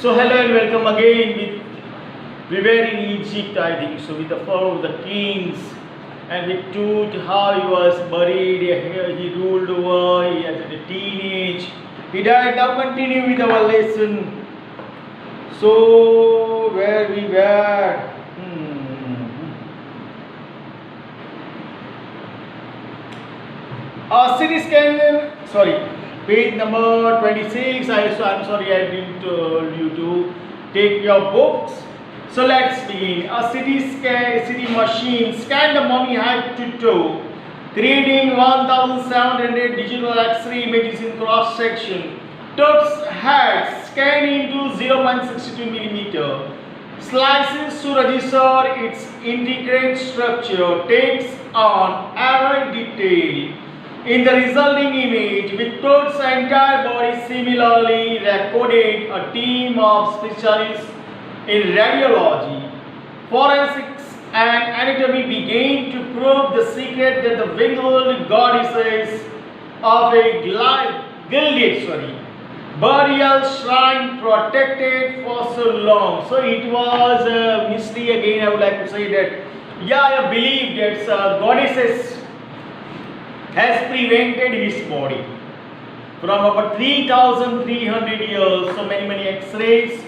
So hello and welcome again with we were in Egypt, I think so, with the four of the kings, and we told how he was buried, he ruled over, he had a teenage, he died. Now continue with our lesson. So where we were? City scan, sorry, page number 26. I'm sorry, I didn't told you to take your books. So let's begin. A city machine scanned the mummy head to toe, creating 1,700 digital X-ray images in cross section. Tut's head scanned into 0.62 millimeter. Slices to register its intricate structure, takes on every detail in the resulting image, with Tut's entire body similarly recorded. A team of specialists in radiology, forensics and anatomy began to probe the secret that the winged goddesses of a gilded burial shrine protected for so long. So it was a mystery again. I would like to say that, yeah, I believe that goddesses has prevented his body from about 3,300 years. So many X-rays,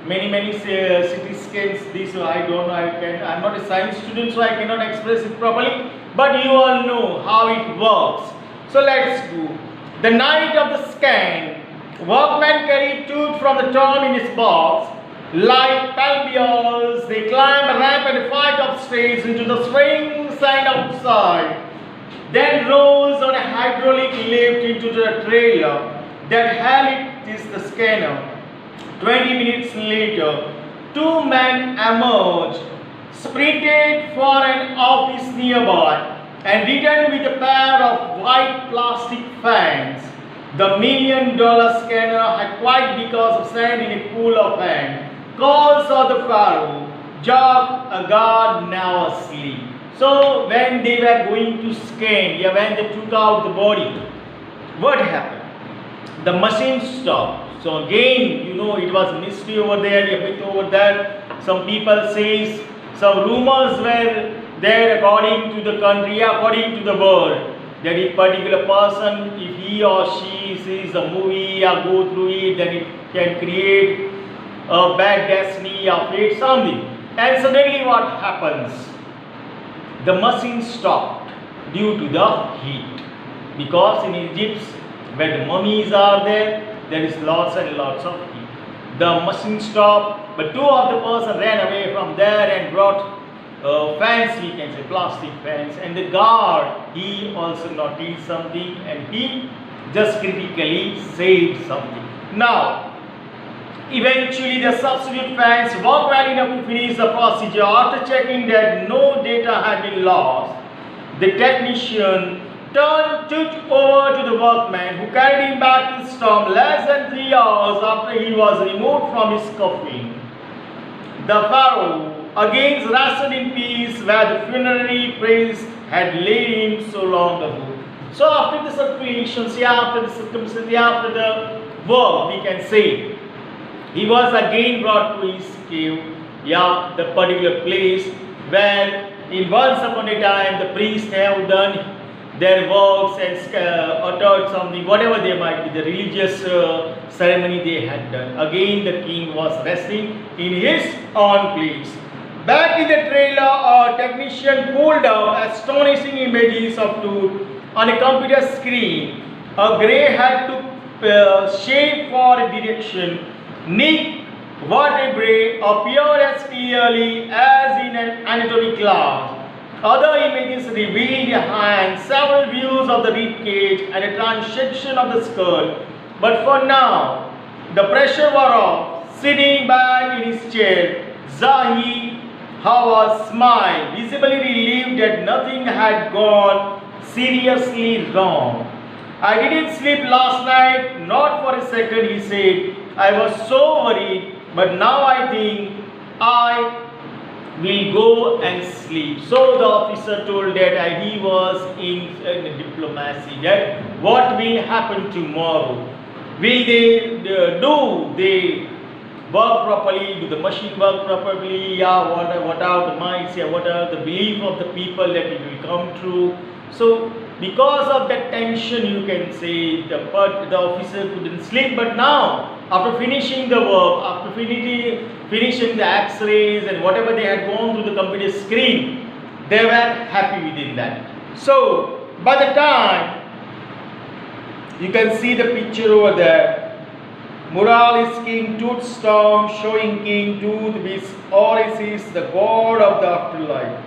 many CT scans. This I don't know. I'm not a science student, so I cannot express it properly. But you all know how it works. So let's go. The night of the scan, workmen carried Tut from the tomb in his box. Like palbials, they climb a ramp and fight upstairs into the swing sand outside. Then rose on a hydraulic lift into the trailer that held it is the scanner. 20 minutes later, two men emerged, sprinted for an office nearby, and returned with a pair of white plastic fans. The $1 million scanner had quite because of sand in a pool of sand. Calls of the pharaoh, Jog, a guard now asleep. So when they were going to scan, when they took out the body, what happened? The machine stopped. So again, it was mystery over there, a myth over there. Some people say, some rumors were there according to the country, according to the world, that a particular person, if he or she sees a movie or go through it, then it can create a bad destiny or fate, something. And suddenly what happens? The machine stopped due to the heat, because in Egypt, where the mummies are there is lots and lots of heat. The machine stopped, but two of the person ran away from there and brought fans, we can say plastic fans, and the guard, he also noticed something and he just critically said something. Now, eventually the substitute fans worked well enough to finish the procedure. After checking that no data had been lost, the technician turned Tut over to the workman, who carried him back to his tomb less than 3 hours after he was removed from his coffin. The pharaoh again rested in peace where the funerary priest had laid him so long ago. So after the circulations, after the circumstances, after the work, we can say, he was again brought to his cave, the particular place where in once upon a time the priests have done their works and uttered something, whatever they might be, the religious ceremony they had done. Again the king was resting in his own place. Back in the trailer, a technician pulled out astonishing images of Tut on a computer screen. A grey hat took shape for direction. Nick vertebrae appeared as clearly as in an anatomy class. Other images revealed a hand, several views of the rib cage, and a transection of the skull. But for now, the pressure wore off. Sitting back in his chair, Zahi Hawass smiled, visibly relieved that nothing had gone seriously wrong. I didn't sleep last night, not for a second, he said. I was so worried, but now I think I will go and sleep. So the officer told that he was in diplomacy, that what will happen tomorrow? Will they work properly? Do the machine work properly? Yeah, what are the minds? Yeah, what are the belief of the people that it will come true? So because of that tension, you can say the officer couldn't sleep. But now, after finishing the work, after finishing the X-rays and whatever they had gone through the computer screen, they were happy within that. So by the time you can see the picture over there, Mural is King Tooth Storm showing King Tooth with Orisis, the god of the afterlife.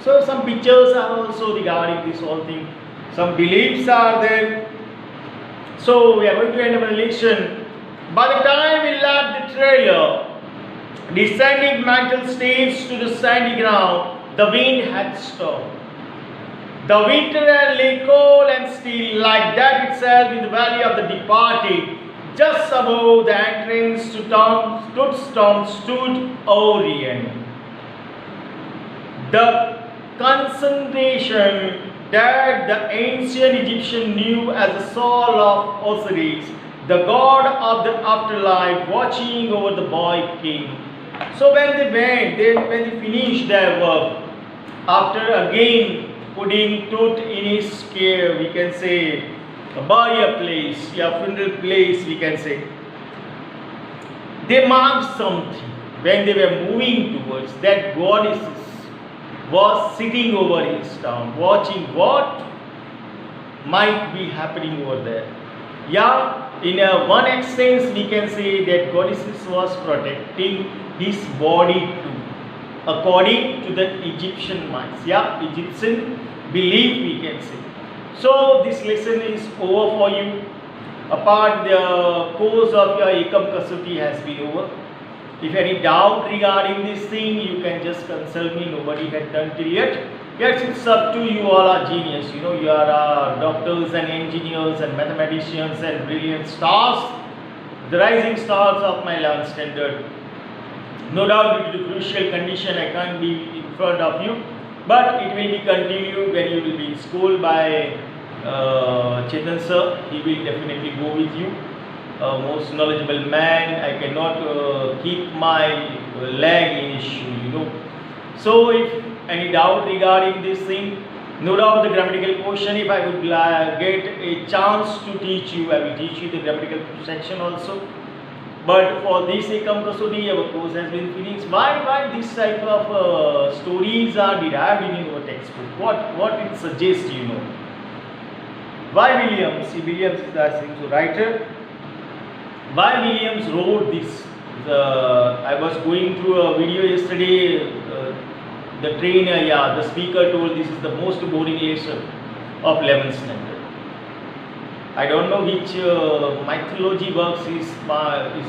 So some pictures are also regarding this whole thing. Some beliefs are there. So we are going to end our lesson. By the time we left the trailer, descending metal stage to the sandy ground, the wind had stopped. The winter air lay cold and still, like that itself in the valley of the departed. Just above the entrance to Toothstone stood Orion. The concentration that the ancient Egyptian knew as the soul of Osiris, the god of the afterlife, watching over the boy king. So when they went, when they finished their work, after again putting Tooth in his care, we can say, a burial place, a funeral place, we can say, they marked something when they were moving towards that goddess was sitting over his town, watching what might be happening over there. Yeah, in one extent, we can say that goddess was protecting his body too, according to the Egyptian minds. Yeah, Egyptian belief, we can say. So this lesson is over for you. Apart the course of your Ekam Kasuti has been over. If any doubt regarding this thing, you can just consult me. Nobody had done till yet. Yes, it's up to you. All are genius. You know, you are doctors and engineers and mathematicians and brilliant stars, the rising stars of my 11th standard. No doubt due to the crucial condition, I can't be in front of you. But it will be continued when you will be in school by Chetan sir. He will definitely go with you. Most knowledgeable man. I cannot keep my leg in issue, you know. So if any doubt regarding this thing, no doubt the grammatical portion, if I would get a chance to teach you, I will teach you the grammatical section also. But for this Ekam Kasudi, our course has been finished. Why this type of stories are derived in our textbook? What it suggests, you know? Why Williams? See, Williams is the writer. Why Williams wrote this? I was going through a video yesterday. The trainer, the speaker told this is the most boring lesson of 11th standard. I don't know which mythology works is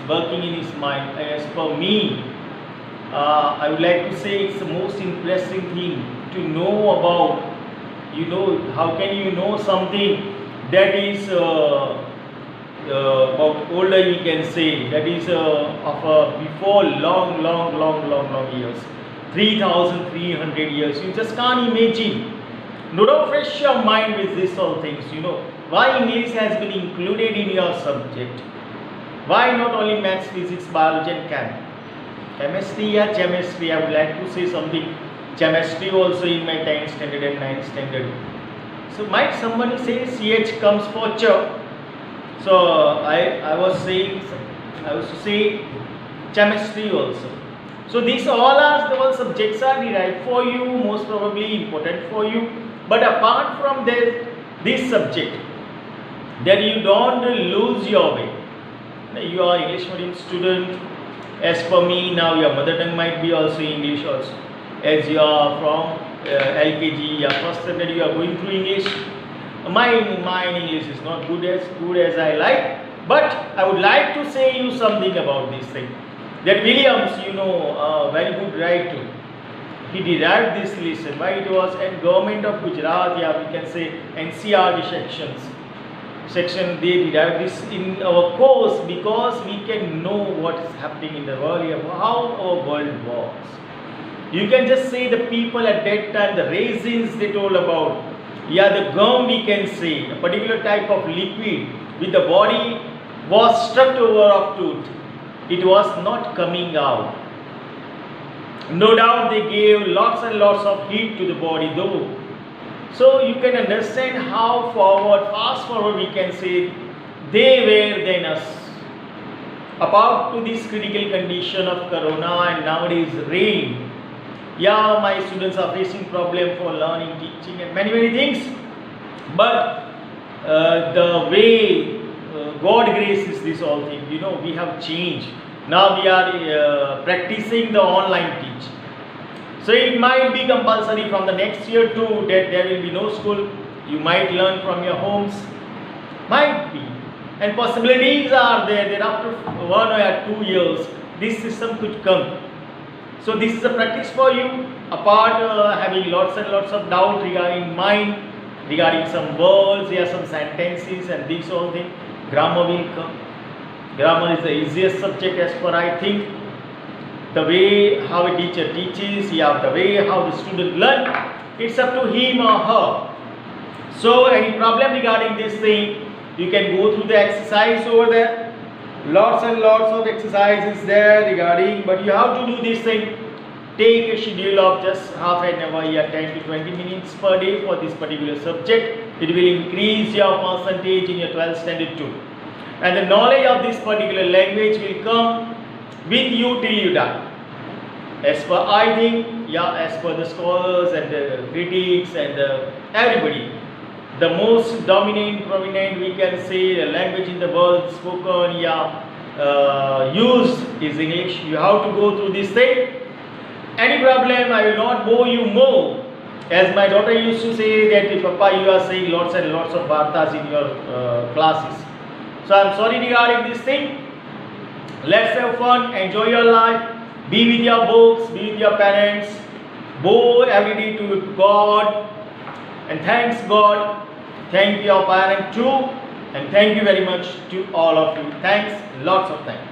working in his mind. As per me, I would like to say it's the most interesting thing to know about. You know, how can you know something that is about older, we can say, that is of before long years, 3,300 years. You just can't imagine. No doubt, refresh your mind with these all things. You know, why English has been included in your subject? Why not only maths, physics, biology and chem? Chemistry, chemistry, I would like to say something. Chemistry also in my 10th standard and 9th standard. So might somebody say CH comes for ch. So I was to say chemistry also. So these all subjects are derived for you, most probably important for you. But apart from this subject, that you don't lose your way. You are English medium student. As per me, now your mother tongue might be also English also. As you are from LKG, first standard, you are going through English. My English is not good as I like, but I would like to say you something about this thing. That Williams, you know, a very good writer, he derived this lesson. Why it was at Government of Gujarat, we can say NCRT section, they derived this in our course because we can know what is happening in the world, how our world works. You can just say the people at that time, the raisins they told about, the gum, we can say, a particular type of liquid with the body was struck over of tooth. it was not coming out. No doubt they gave lots and lots of heat to the body though. So you can understand how fast forward we can say they were than us. Apart to this critical condition of corona and nowadays rain, yeah, my students are facing problem for learning, teaching and many things. But the way God graces this all thing, we have changed. Now we are practicing the online teach. So it might be compulsory from the next year too that there will be no school. You might learn from your homes. Might be. And possibilities are there that after 1 or 2 years, this system could come. So this is a practice for you. Apart having lots and lots of doubt regarding mind, regarding some words, some sentences and these all things, grammar will come. Grammar is the easiest subject as per I think. The way how a teacher teaches, the way how the student learn, it's up to him or her. So any problem regarding this thing, you can go through the exercise over there. Lots and lots of exercises there regarding, but you have to do this thing. Take a schedule of just half an hour, 10 to 20 minutes per day for this particular subject. It will increase your percentage in your 12th standard too. And the knowledge of this particular language will come with you till you die. As per I think, as per the scholars and the critics and everybody, the most dominant, prominent, we can say, the language in the world spoken, used is English. You have to go through this thing. Any problem, I will not bore you more. As my daughter used to say that, Papa, you are saying lots and lots of vartas in your classes. So I am sorry regarding this thing. Let's have fun, enjoy your life, be with your books, be with your parents, bow every day to God, and thanks God, thank your parent too, and thank you very much to all of you. Thanks, lots of thanks.